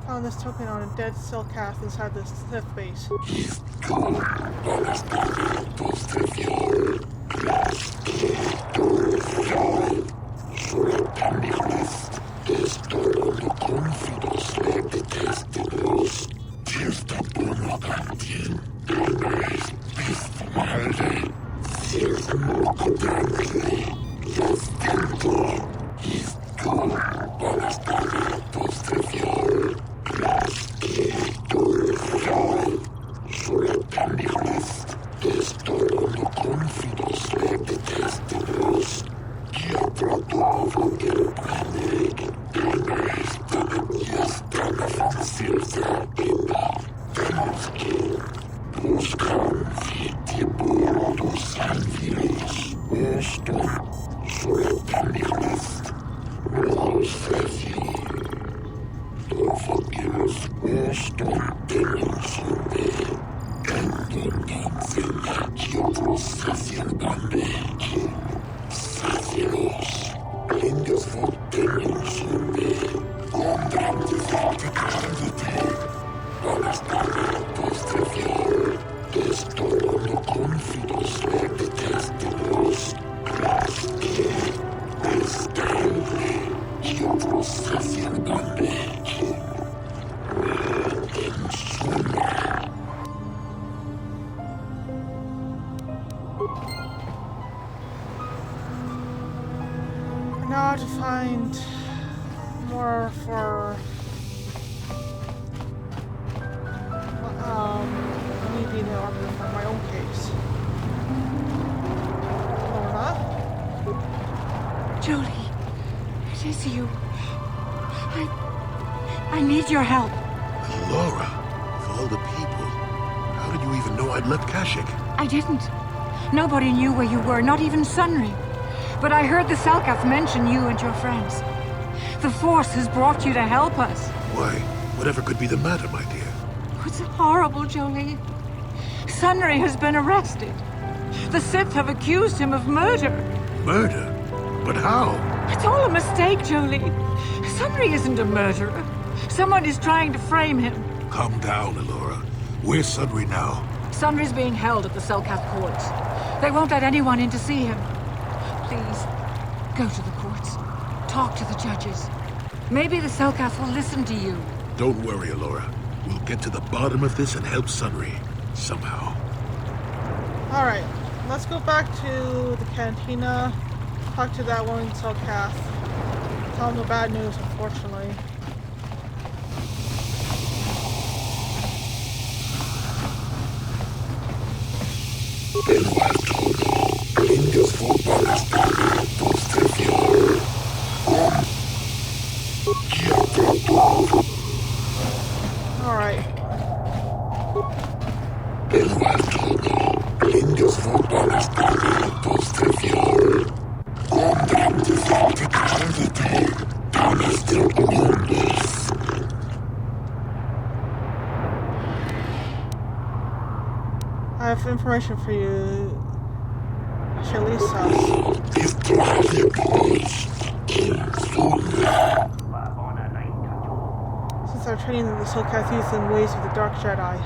Found this token on a dead Cellcath inside the Sith base. Now to find more for me being an arbiter for my own case. Lorna? Jolie, it is you. I need your help. Laura, of all the people, how did you even know I'd left Kashyyyk? I didn't. Nobody knew where you were, not even Sunry. But I heard the Selkath mention you and your friends. The Force has brought you to help us. Why, whatever could be the matter, my dear? It's horrible, Jolie. Sunry has been arrested. The Sith have accused him of murder. Murder? But how? It's all a mistake, Jolie. Sunry isn't a murderer. Someone is trying to frame him. Calm down, Elora. Where's Sunry now? Sunry's being held at the Selkath courts. They won't let anyone in to see him. Please, go to the courts. Talk to the judges. Maybe the Selkath will listen to you. Don't worry, Elora. We'll get to the bottom of this and help Sunry. Somehow. Alright, let's go back to the cantina. Talk to that woman in Selkath. Tell him the bad news, unfortunately. Alright. I have information for you, Shalisa. Since our training in the Selkath youth in ways of the Dark Jedi.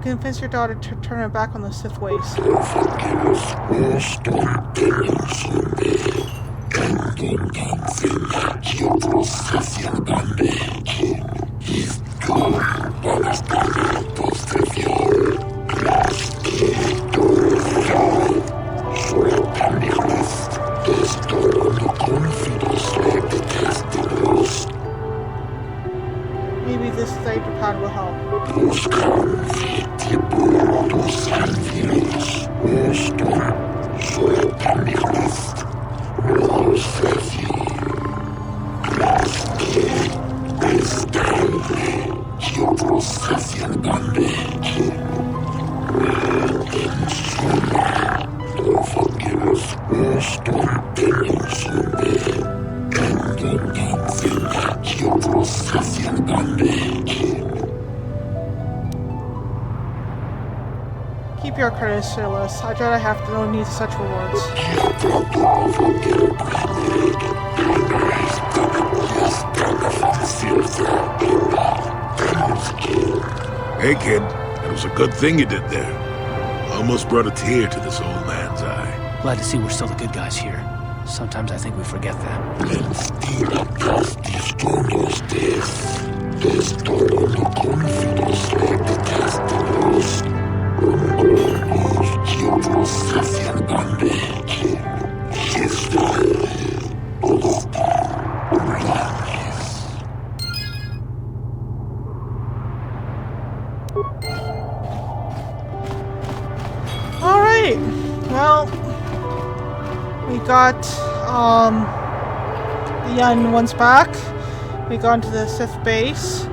Convince your daughter to turn her back on the Sith ways. Maybe this Thader pad will help. Keep your credentials. I dread I have no need for such rewards. Hey, kid. It was a good thing you did there. Almost brought a tear to this old man's eye. Glad to see we're still the good guys here. Sometimes I think we forget that. Alright, well, we got the young ones back. We got into the Sith base.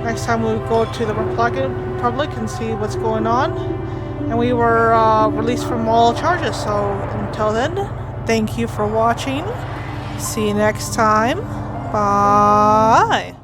Next time we'll go to the Republic and see what's going on. And we were released from all charges, so until then, thank you for watching. See you next time. Bye.